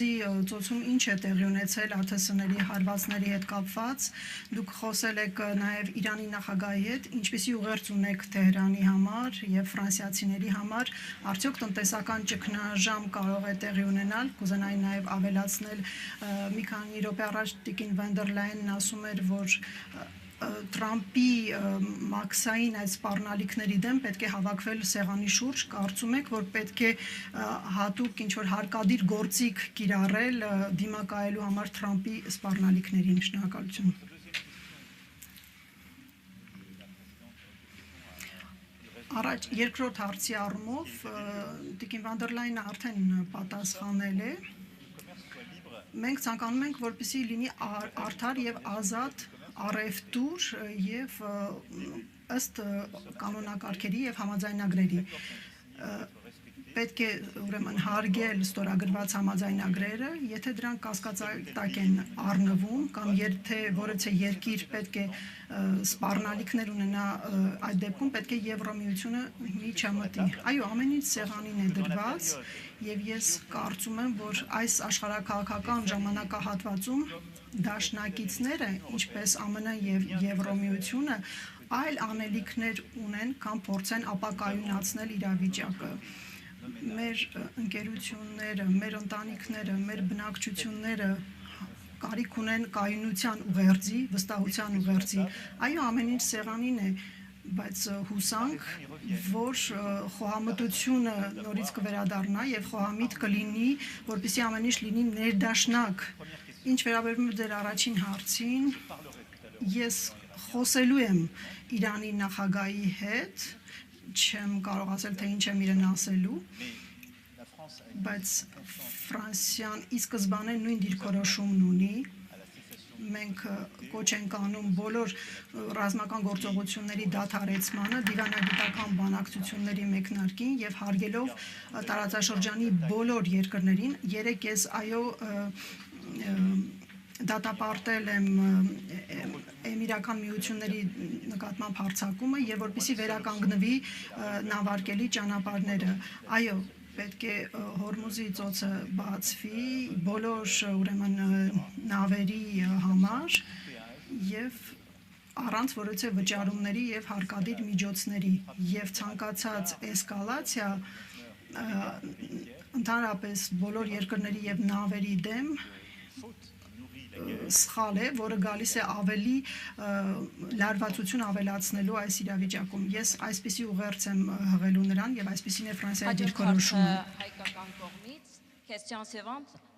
Ծոցում ինչ է տեղի ունեցել ԱԹՍ-ների հարվածների հետ կապված, դուք խոսել եք նաև Իրանի նախագահի հետ, ինչպիսի ուղերձ ունեք Թեհրանի համար եւ ֆրանսիացիների համար, արդյոք տնտեսական ճգնաժամ կարող է տեղի ունենալ, կուզենայի նաև ավելացնել, մի քանի րոպե առաջ Տիկին վան դեր Լայենն ասում էր, որ Թրամփի մաքսային այդ սպառնալիքների դեմ պետք է հավաքվել սեղանի շուրջ, կարծում եք, որ պետք է հատուկ ինչ-որ հարկադիր գործիք կիրառել դիմակայելու համար Թրամփի սպառնալիքներին, շնորհակալություն։ Առաջ երկրորդ հարցի առումով Տիկին վան դեր Լայենը արդեն պատասխանել է։ Մենք ցանկանում ենք, որպեսզի լինի արդար եւ ազատ առևտուր եւ ըստ կանոնակարգերի եւ համաձայնագրերի պետք է ուրեմն հարգել ստորագրված համաձայնագրերը, եթե դրանք կասկածատակ են առնվում կամ եթե որևէ երկիր պետք է սպառնալիքներ ունենա, այդ դեպքում պետք է Եվրոմիությունը միջամտի։ Այո, ամեն ինչ սեղանին է դրված եւ ես կարծում եմ, որ այս աշխարհաքաղաքական ժամանակահատվածում դաշնակիցները, ինչպես ԱՄՆ եւ Եվրոմիությունը, այլ անելիքներ ունեն, կամ փորձեն ապակայունացնել իրավիճակը։ Մեր ընկերությունները, մեր ընտանիքները, մեր բնակչությունները կարիք ունեն կայունության ուղերձի, վստահության ուղերձի։ Այո, ամեն ինչ սեղանին է, բայց հուսանք, որ խոհամտությունը նորից կվերադառնա եւ խոհամիտ կլինի, որպեսզի ամեն ինչ լինի ներդաշնակ։ Ինչ վերաբերում է ձեր առաջին հարցին, ես խոսելու եմ Իրանի նախագահի հետ, չեմ կարող ասել, թե ինչ եմ իրեն ասելու, բայց Ֆրանսիան ի սկզբանե նույն դիրքորոշումն ունի, մենք կոչ ենք անում բոլոր ռազմական գործողությունների դադարեցմանը, դիվանագիտական բանակցությունների մեկնարկին եւ հարգելով տարածաշրջանի բոլոր երկրներին, երեք ես դատապարտել եմ Էմիրական միությունների նկատմամբ հարձակումը եւ որպեսզի վերականգնվի նավարկելի ճանապարհները։ Այո, պետք է Հորմուզի ծոցը բացվի բոլոր ուրեմն նավերի համար եւ առանց որևէ վճարումների եւ հարկադիր միջոցների եւ ցանկացած էսկալացիա ընդհանրապես բոլոր երկրների եւ նավերի դեմ սխալ է, որը գալիս է ավելի լարվածություն ավելացնելու այս իրավիճակում։ Ես այսպիսի ուղերձ եմ հղելու նրան եւ այսպիսին է Ֆրանսիայի դիրքորոշումը։ Հայկական կողմից, question suivante